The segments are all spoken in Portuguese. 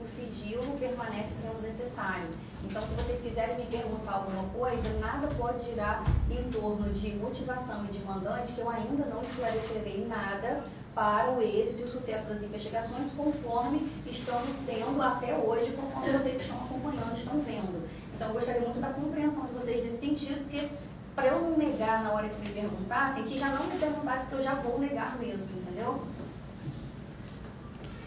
o sigilo permanece sendo necessário. Então, se vocês quiserem me perguntar alguma coisa, nada pode girar em torno de motivação e de mandante, que eu ainda não esclarecerei nada para o êxito e o sucesso das investigações, conforme estamos tendo até hoje, conforme vocês estão acompanhando, estão vendo. Então, eu gostaria muito da compreensão de vocês nesse sentido, porque para eu não negar na hora que me perguntassem, que já não me perguntassem, porque eu já vou negar mesmo, entendeu?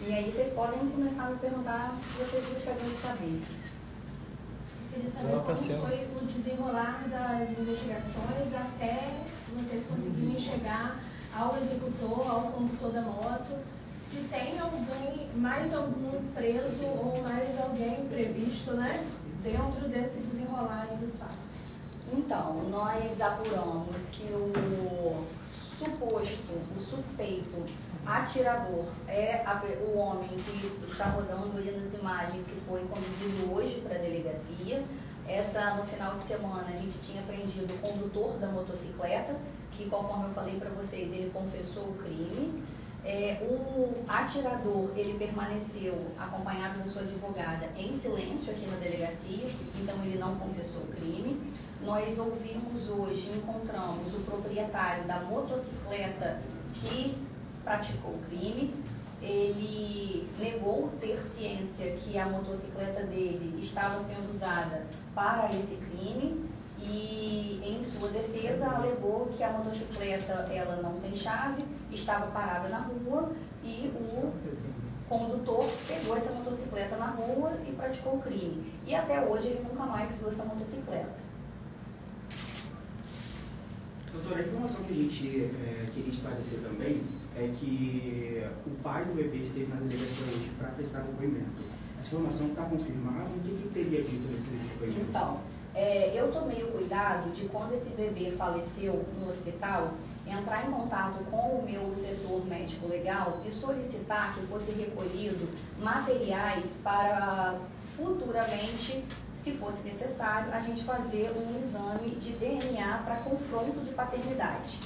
E aí vocês podem começar a me perguntar o que vocês gostariam de saber. Eu queria saber como foi o desenrolar das investigações até vocês conseguirem chegar ao executor, ao condutor da moto, se tem alguém, mais algum preso ou mais alguém previsto, né, dentro desse desenrolar dos fatos. Então, nós apuramos que o suspeito atirador é o homem que está rodando aí nas imagens, que foi conduzido hoje para a delegacia. No final de semana, a gente tinha prendido o condutor da motocicleta, que, conforme eu falei para vocês, ele confessou o crime. O atirador, ele permaneceu acompanhado da sua advogada em silêncio aqui na delegacia, então ele não confessou o crime. Nós ouvimos hoje, encontramos o proprietário da motocicleta que praticou o crime. Ele negou ter ciência que a motocicleta dele estava sendo usada para esse crime e, em sua defesa, alegou que a motocicleta ela não tem chave, estava parada na rua e o condutor pegou essa motocicleta na rua e praticou o crime. E até hoje ele nunca mais viu essa motocicleta. Doutora, a informação que a gente queria esclarecer também é que o pai do bebê esteve na delegacia hoje para prestar depoimento. Essa informação está confirmada? O que ele teria dito nesse depoimento? Então, eu tomei o cuidado de, quando esse bebê faleceu no hospital, entrar em contato com o meu setor médico-legal e solicitar que fosse recolhido materiais para futuramente, se fosse necessário, a gente fazer um exame de DNA para confronto de paternidade.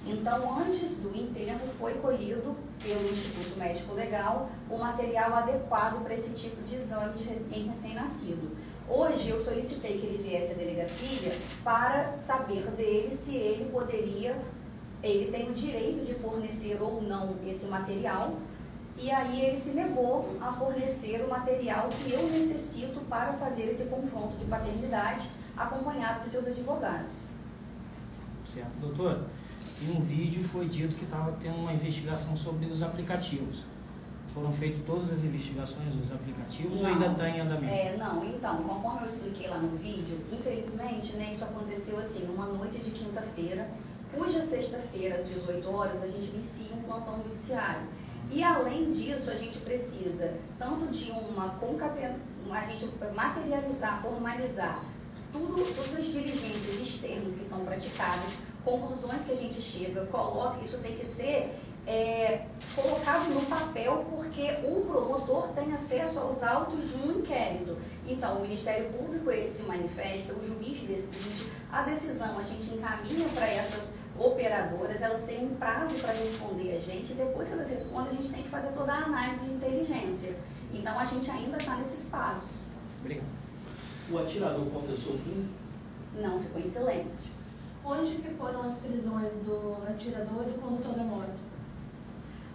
Então, antes do enterro, foi colhido pelo Instituto Médico Legal o material adequado para esse tipo de exame em recém-nascido. Hoje, eu solicitei que ele viesse à delegacia para saber dele se ele tem o direito de fornecer ou não esse material. E aí ele se negou a fornecer o material que eu necessito para fazer esse confronto de paternidade, acompanhado de seus advogados. Certo. Doutora, em um vídeo foi dito que estava tendo uma investigação sobre os aplicativos. Foram feitas todas as investigações dos aplicativos ou ainda está em andamento? Não, então, conforme eu expliquei lá no vídeo, infelizmente, né, isso aconteceu assim, numa noite de quinta-feira, cuja sexta-feira, às 18 horas, a gente inicia um plantão judiciário. E, além disso, a gente precisa tanto de a gente materializar, formalizar todas as diligências externas que são praticadas, conclusões que a gente chega, isso tem que ser colocado no papel, porque o promotor tem acesso aos autos de um inquérito. Então, o Ministério Público, ele se manifesta, o juiz decide, a decisão a gente encaminha para essas operadoras, elas têm um prazo para responder a gente, e depois que elas respondem, a gente tem que fazer toda a análise de inteligência. Então, a gente ainda está nesses passos. Obrigado. O atirador confessou o crime? Não, ficou em silêncio. Onde que foram as prisões do atirador e do condutor da moto?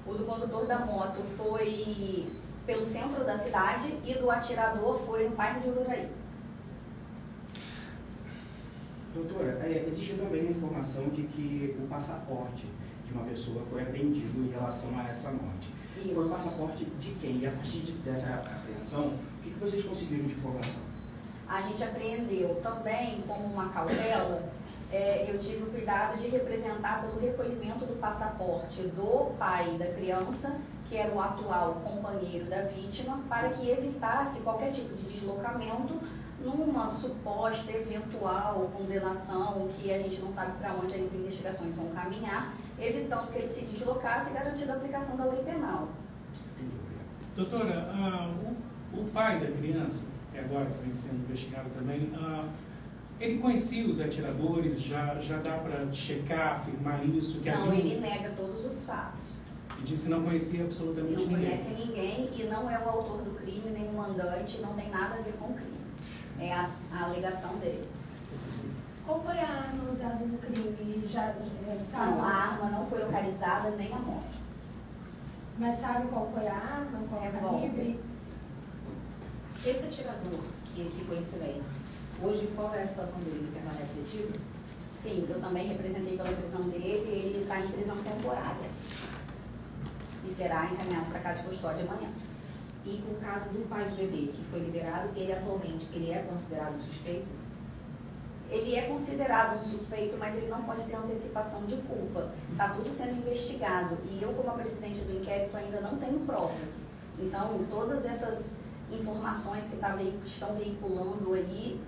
O do condutor da moto foi pelo centro da cidade e do atirador foi no bairro de Ururaí. Doutora, existe também uma informação de que o passaporte de uma pessoa foi apreendido em relação a essa morte. Isso. Foi o passaporte de quem? E a partir dessa apreensão, o que vocês conseguiram de informação? A gente apreendeu também, como uma cautela, eu tive o cuidado de representar pelo recolhimento do passaporte do pai da criança, que era o atual companheiro da vítima, para que evitasse qualquer tipo de deslocamento numa suposta eventual condenação, que a gente não sabe para onde as investigações vão caminhar, evitando que ele se deslocasse e garantindo a aplicação da lei penal. Doutora, o pai da criança, que agora vem sendo investigado também, ele conhecia os atiradores? Já dá para checar, afirmar isso? Não, ele nega todos os fatos. E disse que não conhecia absolutamente ninguém. Não conhece ninguém e não é o autor do crime, nem o noite não tem nada a ver com o crime. É a alegação dele. Qual foi a arma usada no crime? Já sabe? Não, a arma não foi localizada, nem a moto. Mas sabe qual foi a arma? Qual é o calibre? Esse atirador que foi em silêncio, hoje qual é a situação dele? Ele permanece detido? Sim, eu também representei pela prisão dele, ele está em prisão temporária. E será encaminhado para casa de custódia amanhã. E o caso do pai do bebê, que foi liberado, ele atualmente é considerado suspeito? Ele é considerado um suspeito, mas ele não pode ter antecipação de culpa. Está tudo sendo investigado. E eu, como a presidente do inquérito, ainda não tenho provas. Então, todas essas informações que estão veiculando aí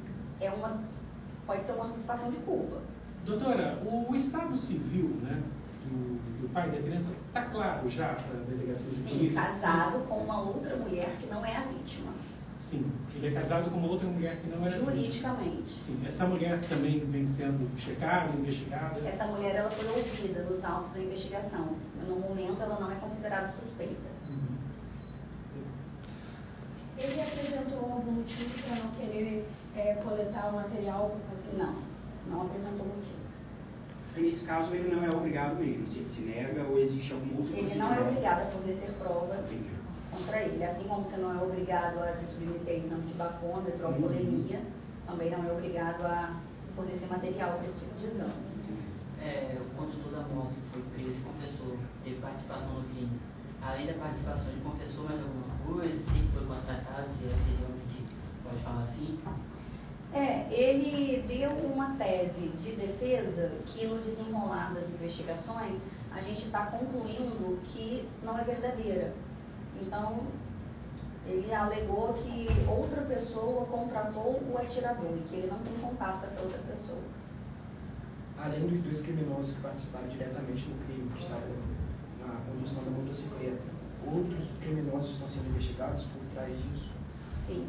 pode ser uma antecipação de culpa. Doutora, o estado civil, né, do pai da criança está claro já para a delegacia de polícia? Sim, casado com uma outra mulher que não é a vítima. Sim, ele é casado com uma outra mulher que não era juridicamente. Vítima. Sim, essa mulher também vem sendo checada, investigada? Essa mulher ela foi ouvida nos autos da investigação. No momento ela não é considerada suspeita. Ele apresentou algum motivo para não querer coletar o material para fazer? Não apresentou motivo. E nesse caso ele não é obrigado mesmo, se ele se nega ou existe algum outro Ele não é obrigado a fornecer provas contra ele, assim como você não é obrigado a se submeter a exame de bafômetro ou polemia, também não é obrigado a fornecer material para esse tipo de exame. O condutor da moto que foi preso e confessou, teve participação no crime. Além da participação, ele confessou mais alguma coisa, se foi contratado, se realmente pode falar assim? Ele deu uma tese de defesa que no desenrolar das investigações a gente está concluindo que não é verdadeira. Então, ele alegou que outra pessoa contratou o atirador e que ele não tem contato com essa outra pessoa. Além dos dois criminosos que participaram diretamente do crime, que estavam na condução da motocicleta, outros criminosos estão sendo investigados por trás disso? Sim.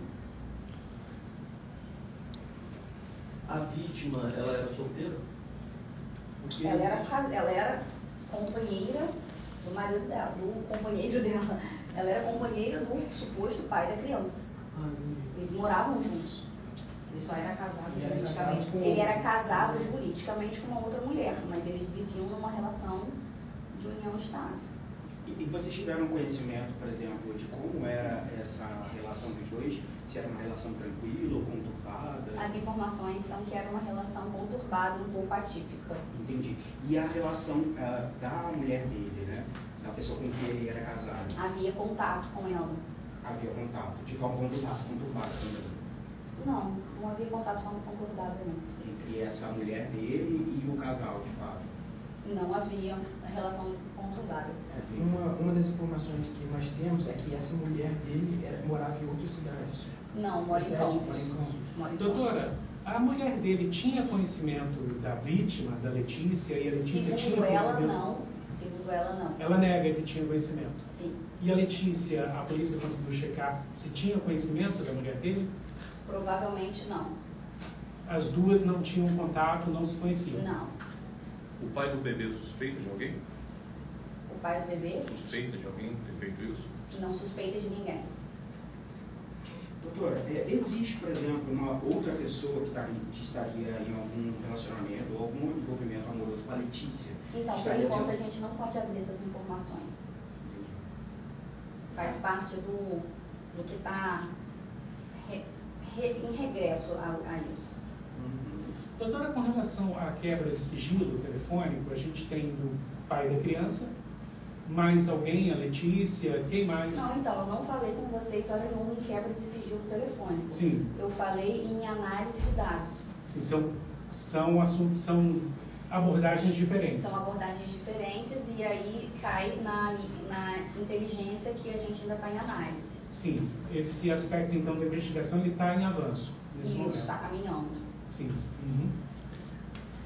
A vítima, ela era solteira? Ela era companheira do marido dela, do companheiro dela. Ela era companheira do suposto pai da criança. Eles moravam juntos. Ele só era casado juridicamente. Ele era casado juridicamente com uma outra mulher, mas eles viviam numa relação de união estável. E vocês tiveram conhecimento, por exemplo, de como era essa relação dos dois? Se era uma relação tranquila ou conturbada? As informações são que era uma relação conturbada, um pouco atípica. Entendi. E a relação da mulher dele, né? Da pessoa com quem ele era casado? Havia contato com ela. Havia contato, de forma conturbada também? Não havia contato de forma conturbada, não. Entre essa mulher dele e o casal, de fato? Não havia relação conturbada. Uma das informações que nós temos é que essa mulher dele morava em outras cidades. Não, mora em Campos. Doutora, a mulher dele tinha conhecimento da vítima, da Letícia, e a Letícia tinha conhecimento? Segundo ela, não. Ela nega que tinha conhecimento? Sim. E a Letícia, a polícia conseguiu checar se tinha conhecimento da mulher dele? Provavelmente não. As duas não tinham contato, não se conheciam? Não. O pai do bebê suspeita de alguém? O pai do bebê? Suspeita de alguém ter feito isso? Não suspeita de ninguém. Doutora, existe, por exemplo, uma outra pessoa que estaria em algum relacionamento ou algum envolvimento amoroso com a Letícia? Então, por enquanto, a gente não pode abrir essas informações. Faz parte do que está em regresso a isso. Doutora, com relação à quebra de sigilo telefônico, a gente tem do pai da criança, mais alguém, a Letícia, quem mais? Não, então, eu não falei com vocês hora nenhuma em quebra de sigilo telefônico. Sim. Eu falei em análise de dados. Sim, são abordagens diferentes. São abordagens diferentes e aí cai na inteligência que a gente ainda está em análise. Sim, esse aspecto então da investigação está em avanço nesse momento. Isso, está caminhando. Sim.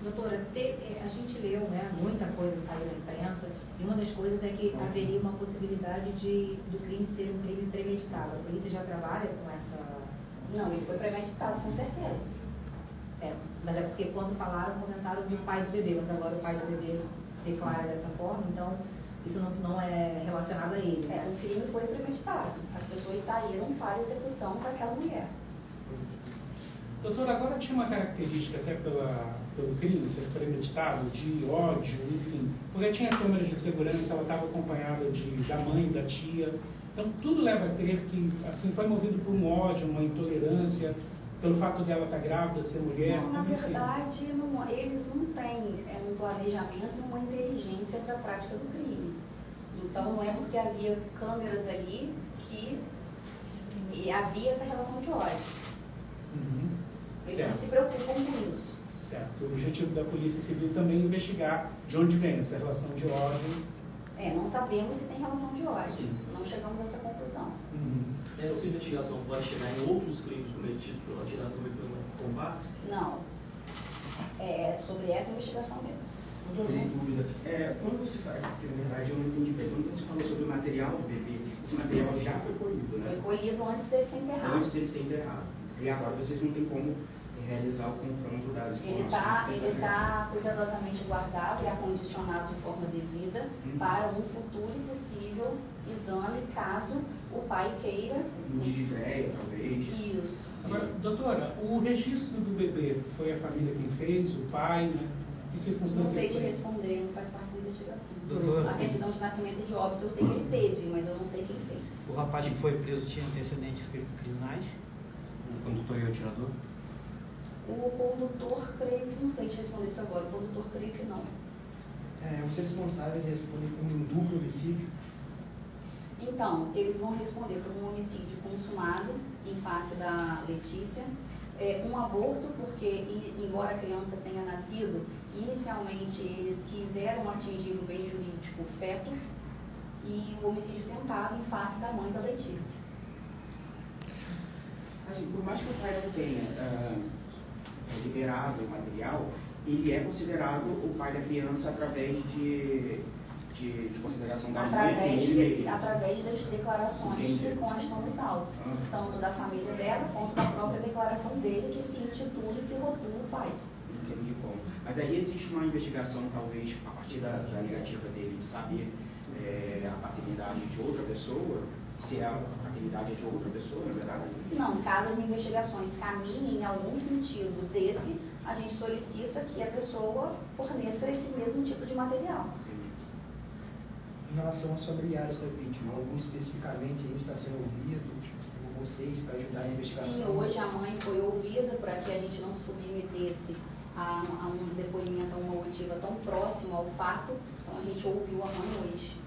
Doutora, a gente leu, né, muita coisa saiu na imprensa, e uma das coisas é que haveria uma possibilidade do crime ser um crime premeditado. A polícia já trabalha com essa... Não, ele foi premeditado, com certeza. Mas é porque quando falaram, comentaram do pai do bebê, mas agora o pai do bebê declara dessa forma, então Isso não é relacionado a ele. O crime foi premeditado. As pessoas saíram para a execução daquela mulher. Doutora, agora tinha uma característica até pelo crime ser premeditado, de ódio, enfim. Porque tinha câmeras de segurança, ela estava acompanhada da mãe, da tia. Então tudo leva a crer que assim, foi movido por um ódio, uma intolerância, pelo fato dela estar grávida, ser mulher. Não, na verdade, eles não têm um planejamento e uma inteligência para a prática do crime. Então não é porque havia câmeras ali que havia essa relação de ódio. Eles não se preocupam com isso. Certo. O objetivo da Polícia Civil também é investigar de onde vem essa relação de ódio. Não sabemos se tem relação de ódio. Não chegamos a essa conclusão. Essa investigação pode chegar em outros crimes cometidos pela atiradora com base? Não. É sobre essa investigação mesmo. Não tenho dúvida. Quando você fala, porque na verdade eu não entendi bem, quando você falou sobre o material do bebê, esse material já foi colhido, né? Foi colhido antes dele ser enterrado. Antes dele ser enterrado. E agora vocês não têm como realizar o confronto das informações. Ele está cuidadosamente guardado e acondicionado de forma devida para um futuro e possível exame, caso o pai queira. De ideia, talvez. Isso. Agora, doutora, o registro do bebê foi a família quem fez, o pai, né? Que circunstância? Não sei te responder, não faz parte da investigação. Doutora, a certidão de nascimento de óbito eu sei que ele teve, mas eu não sei quem fez. O rapaz que foi preso tinha antecedentes criminais? O condutor e o atirador? O condutor, creio que não sei te responder isso agora. O condutor, creio que não. Os responsáveis respondem por um duplo homicídio? Então, eles vão responder por um homicídio consumado em face da Letícia, um aborto, porque, embora a criança tenha nascido, inicialmente eles quiseram atingir o bem jurídico, o feto, e o homicídio tentado em face da mãe da Letícia. Assim, por mais que o pai não tenha liberado o material, ele é considerado o pai da criança através de consideração da mãe. Através das declarações que constam nos autos, tanto da família dela quanto da própria declaração dele, que se intitula e se rotula o pai. Entendi como. Mas aí existe uma investigação, talvez, a partir da negativa dele de saber a paternidade de outra pessoa, se a paternidade é de outra pessoa, na verdade? Não, caso as investigações caminhem em algum sentido desse, a gente solicita que a pessoa forneça esse mesmo tipo de material. Em relação aos familiares da vítima, algum especificamente aí está sendo ouvido por vocês para ajudar a investigação? Sim, hoje a mãe foi ouvida para que a gente não se submetesse a um depoimento, a uma oitiva tão próximo ao fato. Então a gente ouviu a mãe hoje.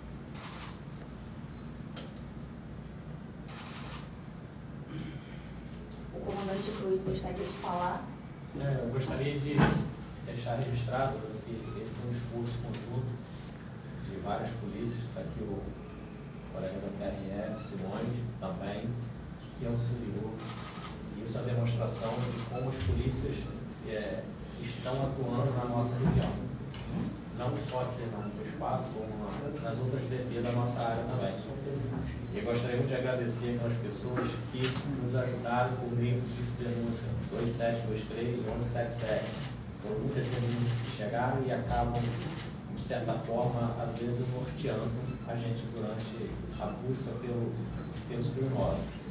O comandante Cruz gostaria de falar? Eu gostaria de deixar registrado que esse é um esforço conjunto de várias polícias, está aqui o colega da PRF, Simões, também, que auxiliou. E isso é uma demonstração de como as polícias estão atuando na nossa região. Não só aqui no espaço, como nas outras DP da nossa área também. E eu gostaria muito de agradecer aquelas pessoas que nos ajudaram por meio disso denúncia 2723 e 1177. Foram muitas denúncias que chegaram e acabam, de certa forma, às vezes norteando a gente durante a busca pelos criminosos.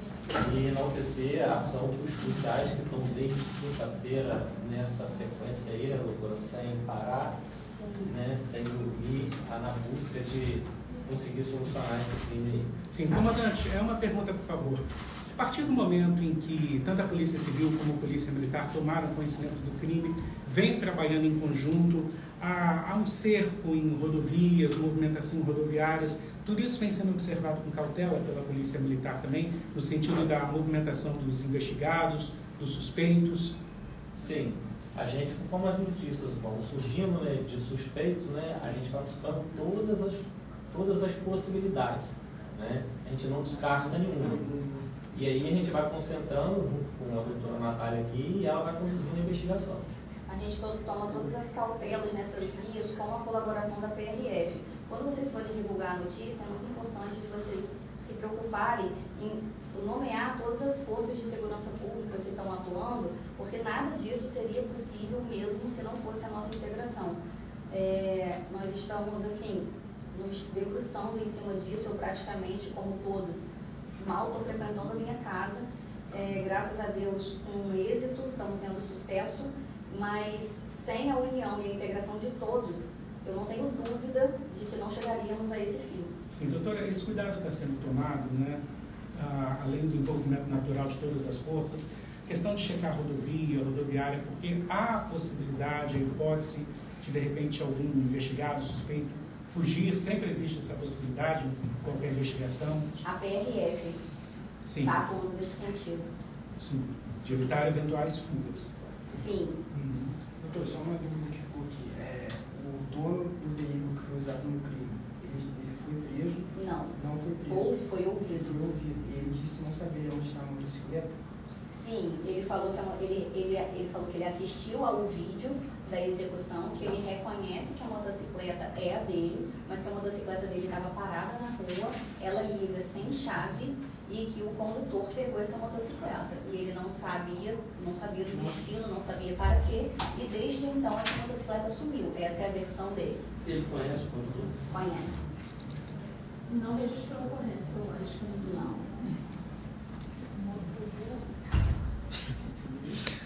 E enaltecer a ação dos policiais que estão desde quinta-feira nessa sequência aí, doutora, sem parar, né, sem dormir, na busca de conseguir solucionar esse crime aí. Sim, comandante, uma pergunta, por favor. A partir do momento em que tanto a Polícia Civil como a Polícia Militar tomaram conhecimento do crime, vêm trabalhando em conjunto, há um cerco em rodovias, movimentação em rodoviárias, tudo isso vem sendo observado com cautela pela Polícia Militar também, no sentido da movimentação dos investigados, dos suspeitos? Sim. A gente, como as notícias vão surgindo, né, de suspeitos, né, a gente vai buscando todas as possibilidades, né? A gente não descarta nenhuma. E aí a gente vai concentrando junto com a doutora Natália aqui e ela vai conduzindo a investigação. A gente toma todas as cautelas nessas vias com a colaboração da PRF. Quando vocês forem divulgar a notícia, é muito importante que vocês se preocuparem em nomear todas as forças de segurança pública que estão atuando, porque nada disso seria possível mesmo se não fosse a nossa integração. Nós estamos, assim, nos debruçando em cima disso. Eu praticamente, como todos, mal estou frequentando a minha casa. Graças a Deus, com êxito, estamos tendo sucesso, mas sem a união e a integração de todos, eu não tenho dúvida de que não chegaríamos a esse fim. Sim, doutora, esse cuidado está sendo tomado, né? Além do envolvimento natural de todas as forças, questão de checar rodoviária, porque há a possibilidade, a hipótese de repente, algum investigado, suspeito, fugir, sempre existe essa possibilidade em qualquer investigação? A PRF está atuando nesse sentido. Sim, de evitar eventuais fugas. Sim. Doutor, só uma dúvida que ficou aqui. O dono do veículo que foi usado no crime, ele foi preso? Não. Não foi preso? Foi ouvido. Foi ouvido. E ele disse não saber onde está a motocicleta? Sim, ele falou que ele assistiu ao vídeo da execução, que ele reconhece que a motocicleta é a dele, mas que a motocicleta dele estava parada na rua, ela liga sem chave e que o condutor pegou essa motocicleta. E ele não sabia do destino, não sabia para quê, e desde então essa motocicleta sumiu. Essa é a versão dele. Ele conhece o condutor? Conhece. Não registrou a ocorrência, eu acho que não.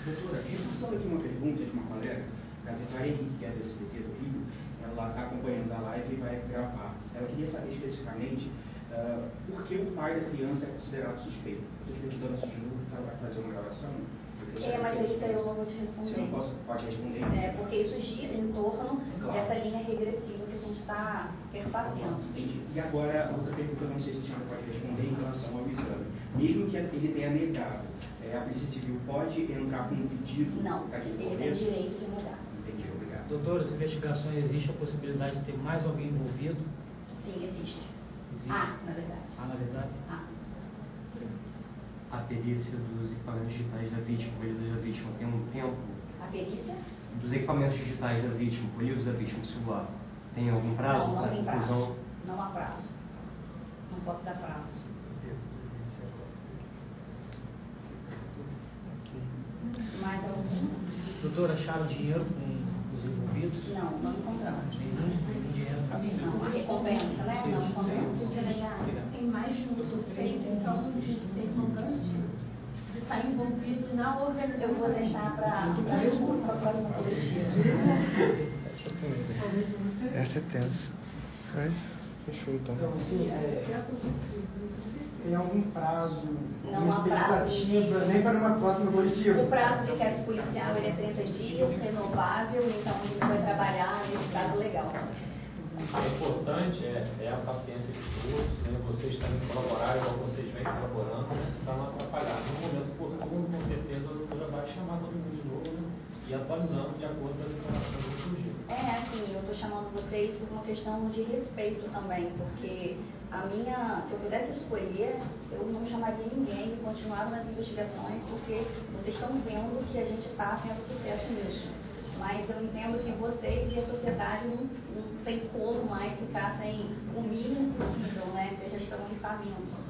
Doutora, reforçando aqui uma pergunta de uma colega, da Vitória Henrique, que é do SBT do Rio, ela está acompanhando a live e vai gravar. Ela queria saber especificamente por que o pai da criança é considerado suspeito. Eu estou te perguntando isso de novo, porque ela vai fazer uma gravação. Mas isso aí eu não vou te responder. Você não pode responder? Porque isso gira em torno dessa linha regressiva que a gente está perfazendo. Entendi. E agora, outra pergunta, não sei se a senhora pode responder em relação ao exame. Mesmo que ele tenha negado, a Polícia Civil pode entrar com um pedido? Não, para que ele tem direito de negar. Entendi, obrigado. Doutora, as investigações, existe a possibilidade de ter mais alguém envolvido? Sim, existe. Existe? Na verdade. Na verdade? A perícia dos equipamentos digitais da vítima, colhidos da vítima, tem um tempo? A perícia? Dos equipamentos digitais da vítima, colhidos da vítima, celular, tem algum prazo? Não tem prazo. Não há prazo. Não posso dar prazo. Mais algum? Doutora, acharam dinheiro com os envolvidos? Não encontramos. Nenhum dinheiro cabine? Não, a recompensa, né? Sim, não encontramos. Tem mais de um suspeito, então, de ser mandante, de estar envolvido na organização. Eu vou deixar para a próxima coletiva. Essa é tensa. Fechou então. Então, assim, tem algum prazo, Não há expectativa, nem para uma próxima coletiva? O prazo do inquérito policial ele é 30 dias, renovável, então a gente vai trabalhar nesse prazo legal. O importante é a paciência de todos, né? Vocês também colaboraram, igual vocês vêm colaborando, né? Para não atrapalhar. No momento oportuno, com certeza, a doutora vai chamar todo mundo de novo, né? E atualizando de acordo com as informações que surgiram. Assim, eu estou chamando vocês por uma questão de respeito também, porque se eu pudesse escolher, eu não chamaria ninguém e continuava nas investigações, porque vocês estão vendo que a gente está tendo sucesso nisso. Mas eu entendo que vocês e a sociedade não tem como mais ficar sem o mínimo possível, né? Vocês já estão aí famintos.